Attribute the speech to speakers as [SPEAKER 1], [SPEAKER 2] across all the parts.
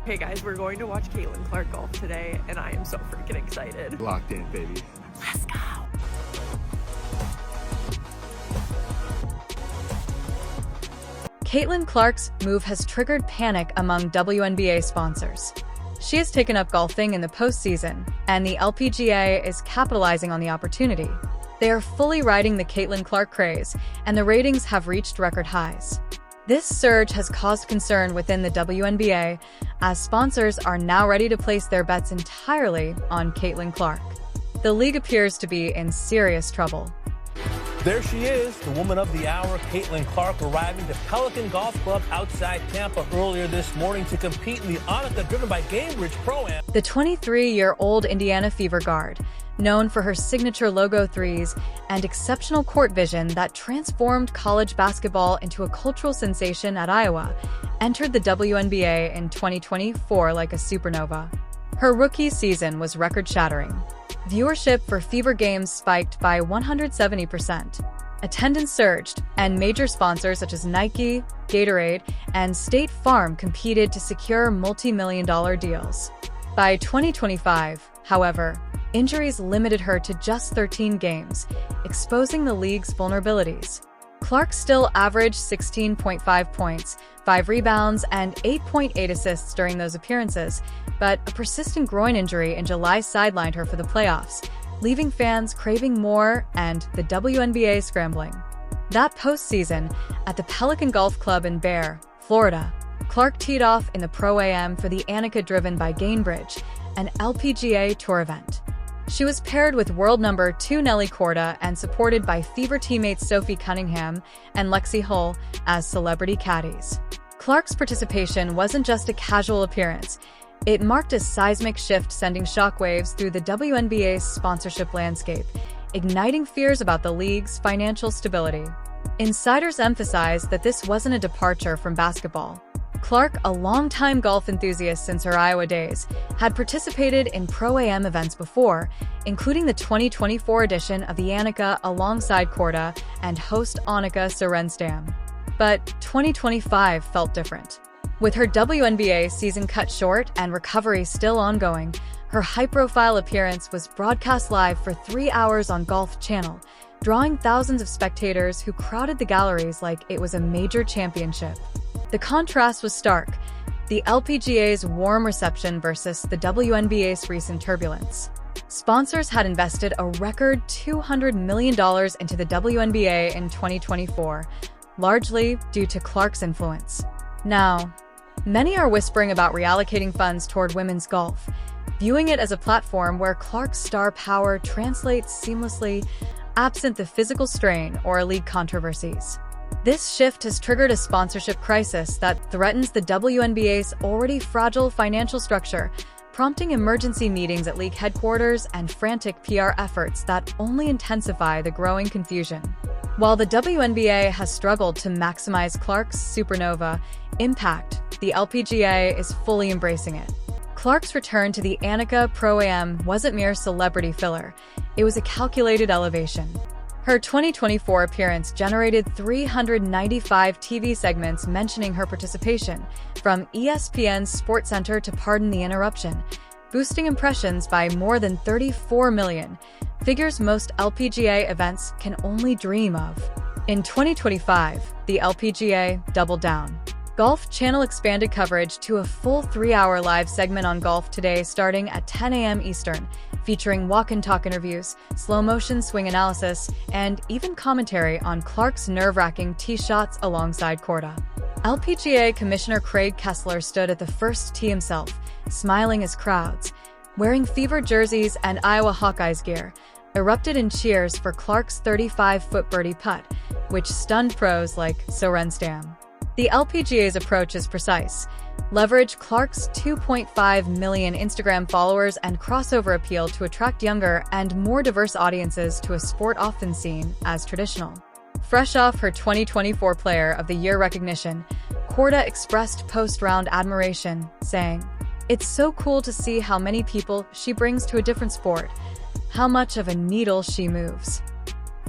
[SPEAKER 1] Hey guys, we're going to watch Caitlin Clark golf today, and I am so freaking excited.
[SPEAKER 2] Locked in, baby.
[SPEAKER 1] Let's go.
[SPEAKER 3] Caitlin Clark's move has triggered panic among WNBA sponsors. She has taken up golfing in the postseason, and the LPGA is capitalizing on the opportunity. They are fully riding the Caitlin Clark craze, and the ratings have reached record highs. This surge has caused concern within the WNBA, as sponsors are now ready to place their bets entirely on Caitlin Clark. The league appears to be in serious trouble.
[SPEAKER 4] There she is, the woman of the hour, Caitlin Clark, arriving to Pelican Golf Club outside Tampa earlier this morning to compete in the Annika driven by Gainbridge Pro-Am.
[SPEAKER 3] The 23-year-old Indiana Fever guard, known for her signature logo threes and exceptional court vision that transformed college basketball into a cultural sensation at Iowa, entered the WNBA in 2024 like a supernova. Her rookie season was record-shattering. Viewership for Fever games spiked by 170%. Attendance surged, and major sponsors such as Nike, Gatorade, and State Farm competed to secure multi-million-dollar deals. By 2025, however, injuries limited her to just 13 games, exposing the league's vulnerabilities. Clark still averaged 16.5 points, 5 rebounds, and 8.8 assists during those appearances, but a persistent groin injury in July sidelined her for the playoffs, leaving fans craving more and the WNBA scrambling. That postseason, at the Pelican Golf Club in Bear, Florida, Clark teed off in the Pro-Am for the Annika driven by Gainbridge, an LPGA Tour event. She was paired with world number 2 Nelly Korda and supported by Fever teammates Sophie Cunningham and Lexi Hull as celebrity caddies. Clark's participation wasn't just a casual appearance. It marked a seismic shift, sending shockwaves through the WNBA's sponsorship landscape, igniting fears about the league's financial stability. Insiders emphasized that this wasn't a departure from basketball. Clark, a longtime golf enthusiast since her Iowa days, had participated in Pro-Am events before, including the 2024 edition of the Annika alongside Korda and host Annika Sorenstam. But 2025 felt different. With her WNBA season cut short and recovery still ongoing, her high-profile appearance was broadcast live for 3 hours on Golf Channel, drawing thousands of spectators who crowded the galleries like it was a major championship. The contrast was stark, the LPGA's warm reception versus the WNBA's recent turbulence. Sponsors had invested a record $200 million into the WNBA in 2024, largely due to Clark's influence. Now, many are whispering about reallocating funds toward women's golf, viewing it as a platform where Clark's star power translates seamlessly, absent the physical strain or league controversies. This shift has triggered a sponsorship crisis that threatens the WNBA's already fragile financial structure, prompting emergency meetings at league headquarters and frantic PR efforts that only intensify the growing confusion. While the WNBA has struggled to maximize Clark's supernova impact, the LPGA is fully embracing it. Clark's return to the Annika Pro-Am wasn't mere celebrity filler, it was a calculated elevation. Her 2024 appearance generated 395 TV segments mentioning her participation, from ESPN's SportsCenter to Pardon the Interruption, boosting impressions by more than 34 million, figures most LPGA events can only dream of. In 2025, the LPGA doubled down. Golf Channel expanded coverage to a full 3-hour live segment on Golf Today starting at 10 a.m. Eastern, featuring walk-and-talk interviews, slow-motion swing analysis, and even commentary on Clark's nerve-wracking tee shots alongside Korda. LPGA Commissioner Craig Kessler stood at the first tee himself, smiling as crowds, wearing Fever jerseys and Iowa Hawkeyes gear, erupted in cheers for Clark's 35-foot birdie putt, which stunned pros like Sorenstam. The LPGA's approach is precise. Leverage Clark's 2.5 million Instagram followers and crossover appeal to attract younger and more diverse audiences to a sport often seen as traditional. Fresh off her 2024 Player of the Year recognition, Korda expressed post-round admiration, saying, "It's so cool to see how many people she brings to a different sport, how much of a needle she moves."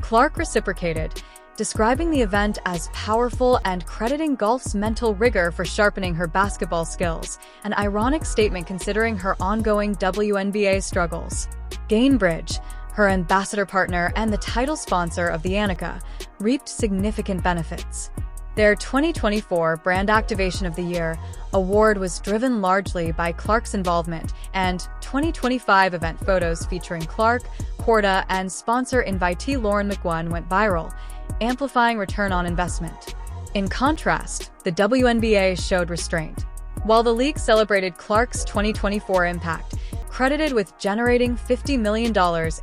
[SPEAKER 3] Clark reciprocated, describing the event as powerful and crediting golf's mental rigor for sharpening her basketball skills, an ironic statement considering her ongoing WNBA struggles. Gainbridge, her ambassador partner and the title sponsor of the Annika, reaped significant benefits. Their 2024 Brand Activation of the Year award was driven largely by Clark's involvement, and 2025 event photos featuring Clark, Korda, and sponsor invitee Lauren McGuinn went viral, amplifying return on investment. In contrast, the WNBA showed restraint. While the league celebrated Clark's 2024 impact, credited with generating $50 million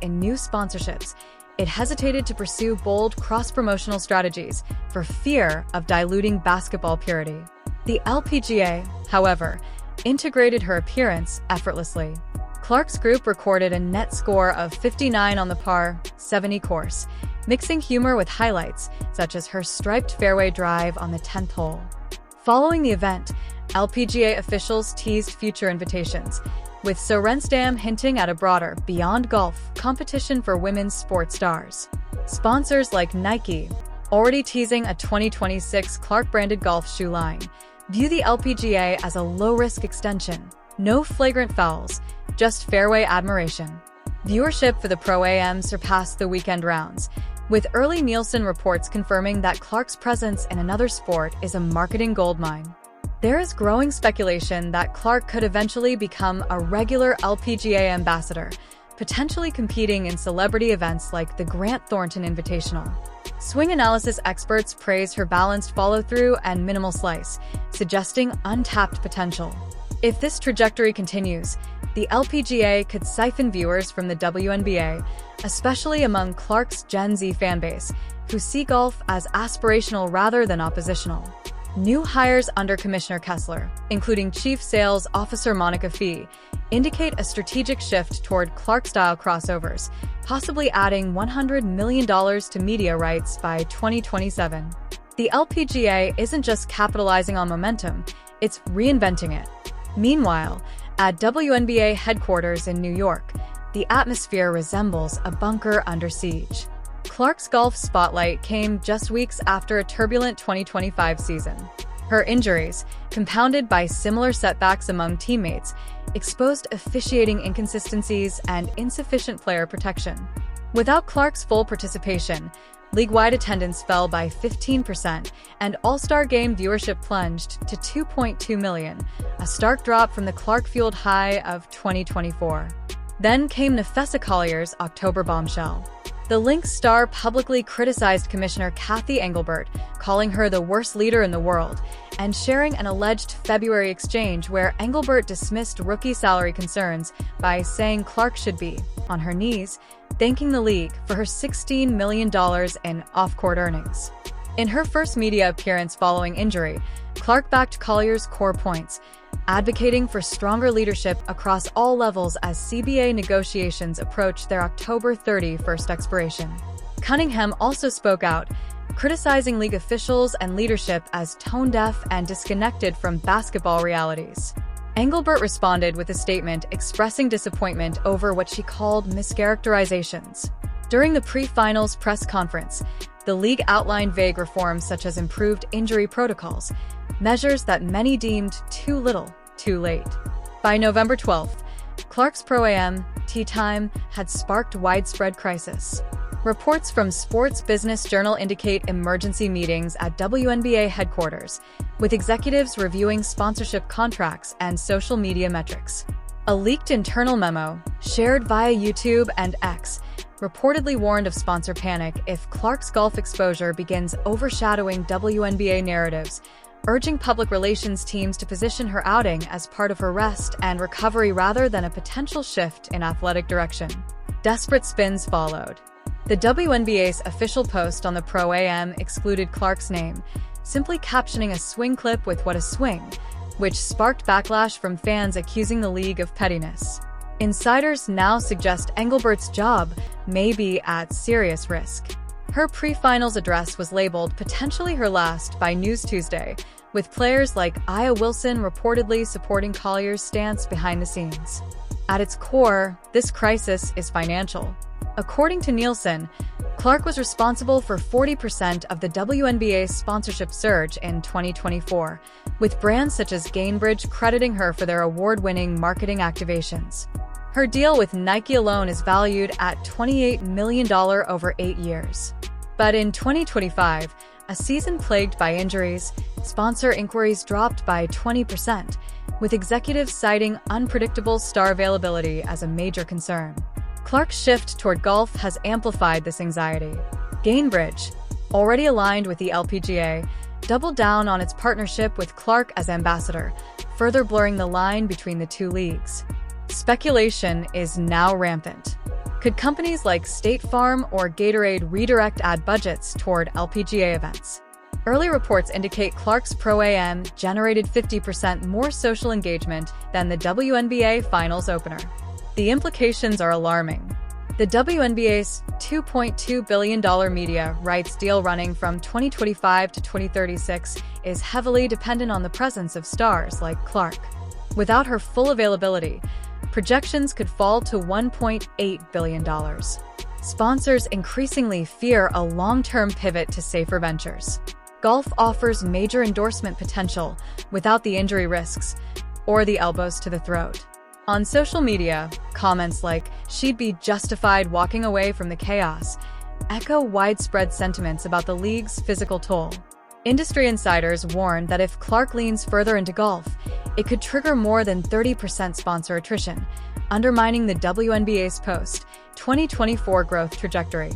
[SPEAKER 3] in new sponsorships, it hesitated to pursue bold cross-promotional strategies for fear of diluting basketball purity. The LPGA, however, integrated her appearance effortlessly. Clark's group recorded a net score of 59 on the par 70 course, mixing humor with highlights such as her striped fairway drive on the 10th hole. Following the event, LPGA officials teased future invitations, with Sorenstam hinting at a broader, beyond golf, competition for women's sports stars. Sponsors like Nike, already teasing a 2026 Clark-branded golf shoe line, view the LPGA as a low-risk extension. No flagrant fouls, just fairway admiration. Viewership for the Pro-Am surpassed the weekend rounds, with early Nielsen reports confirming that Clark's presence in another sport is a marketing goldmine. There is growing speculation that Clark could eventually become a regular LPGA ambassador, potentially competing in celebrity events like the Grant Thornton Invitational. Swing analysis experts praise her balanced follow-through and minimal slice, suggesting untapped potential. If this trajectory continues, the LPGA could siphon viewers from the WNBA, especially among Clark's Gen Z fanbase, who see golf as aspirational rather than oppositional. New hires under Commissioner Kessler, including Chief Sales Officer Monica Fee, indicate a strategic shift toward Clark-style crossovers, possibly adding $100 million to media rights by 2027. The LPGA isn't just capitalizing on momentum, it's reinventing it. Meanwhile, at WNBA headquarters in New York, the atmosphere resembles a bunker under siege. Clark's golf spotlight came just weeks after a turbulent 2025 season. Her injuries, compounded by similar setbacks among teammates, exposed officiating inconsistencies and insufficient player protection. Without Clark's full participation, league-wide attendance fell by 15%, and All-Star Game viewership plunged to 2.2 million, a stark drop from the Clark-fueled high of 2024. Then came Nafessa Collier's October bombshell. The Lynx star publicly criticized Commissioner Kathy Engelbert, calling her the worst leader in the world, and sharing an alleged February exchange where Engelbert dismissed rookie salary concerns by saying Clark should be, on her knees, thanking the league for her $16 million in off-court earnings. In her first media appearance following injury, Clark backed Collier's core points, advocating for stronger leadership across all levels as CBA negotiations approach their October 31st expiration. Cunningham also spoke out, criticizing league officials and leadership as tone-deaf and disconnected from basketball realities. Engelbert responded with a statement expressing disappointment over what she called mischaracterizations. During the pre-finals press conference, the league outlined vague reforms such as improved injury protocols, measures that many deemed too little, too late. By November 12th, Clark's Pro-Am tee time had sparked widespread crisis. Reports from Sports Business Journal indicate emergency meetings at WNBA headquarters, with executives reviewing sponsorship contracts and social media metrics. A leaked internal memo, shared via YouTube and X, reportedly warned of sponsor panic if Clark's golf exposure begins overshadowing WNBA narratives, urging public relations teams to position her outing as part of her rest and recovery rather than a potential shift in athletic direction. Desperate spins followed. The WNBA's official post on the Pro-Am excluded Clark's name, simply captioning a swing clip with "What a swing," which sparked backlash from fans accusing the league of pettiness. Insiders now suggest Engelbert's job may be at serious risk. Her pre-finals address was labeled potentially her last by News Tuesday, with players like Aya Wilson reportedly supporting Collier's stance behind the scenes. At its core, this crisis is financial. According to Nielsen, Clark was responsible for 40% of the WNBA's sponsorship surge in 2024, with brands such as Gainbridge crediting her for their award-winning marketing activations. Her deal with Nike alone is valued at $28 million over 8 years. But in 2025, a season plagued by injuries, sponsor inquiries dropped by 20%, with executives citing unpredictable star availability as a major concern. Clark's shift toward golf has amplified this anxiety. Gainbridge, already aligned with the LPGA, doubled down on its partnership with Clark as ambassador, further blurring the line between the two leagues. Speculation is now rampant. Could companies like State Farm or Gatorade redirect ad budgets toward LPGA events? Early reports indicate Clark's Pro-Am generated 50% more social engagement than the WNBA Finals opener. The implications are alarming. The WNBA's $2.2 billion media rights deal running from 2025 to 2036 is heavily dependent on the presence of stars like Clark. Without her full availability, projections could fall to $1.8 billion. Sponsors increasingly fear a long-term pivot to safer ventures. Golf offers major endorsement potential without the injury risks or the elbows to the throat. On social media, comments like "she'd be justified walking away from the chaos" echo widespread sentiments about the league's physical toll. Industry insiders warn that if Clark leans further into golf, it could trigger more than 30% sponsor attrition, undermining the WNBA's post-2024 growth trajectory.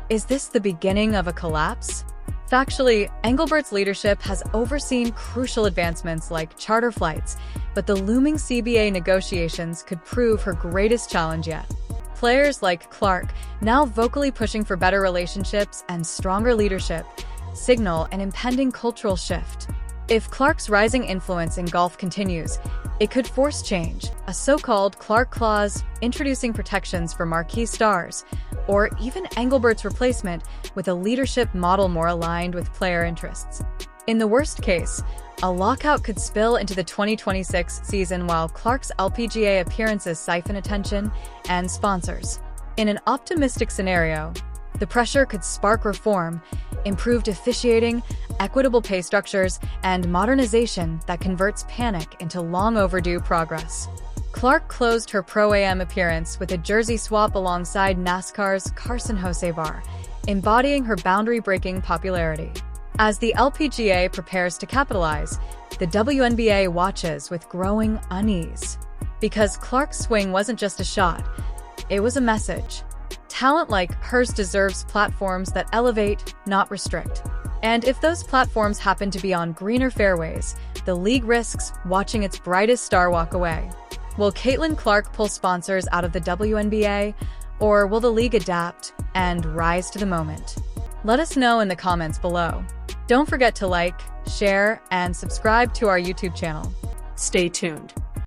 [SPEAKER 3] Is this the beginning of a collapse? Factually, Engelbert's leadership has overseen crucial advancements like charter flights, but the looming CBA negotiations could prove her greatest challenge yet. Players like Clark, now vocally pushing for better relationships and stronger leadership, signal an impending cultural shift. If Clark's rising influence in golf continues, it could force change, a so-called Clark Clause introducing protections for marquee stars, or even Engelbert's replacement with a leadership model more aligned with player interests. In the worst case, a lockout could spill into the 2026 season while Clark's LPGA appearances siphon attention and sponsors. In an optimistic scenario, the pressure could spark reform, improved officiating, equitable pay structures, and modernization that converts panic into long overdue progress. Clark closed her Pro-Am appearance with a jersey swap alongside NASCAR's Carson Hocevar, embodying her boundary-breaking popularity. As the LPGA prepares to capitalize, the WNBA watches with growing unease. Because Clark's swing wasn't just a shot, it was a message. Talent like hers deserves platforms that elevate, not restrict. And if those platforms happen to be on greener fairways, the league risks watching its brightest star walk away. Will Caitlin Clark pull sponsors out of the WNBA, or will the league adapt and rise to the moment? Let us know in the comments below. Don't forget to like, share, and subscribe to our YouTube channel.
[SPEAKER 1] Stay tuned.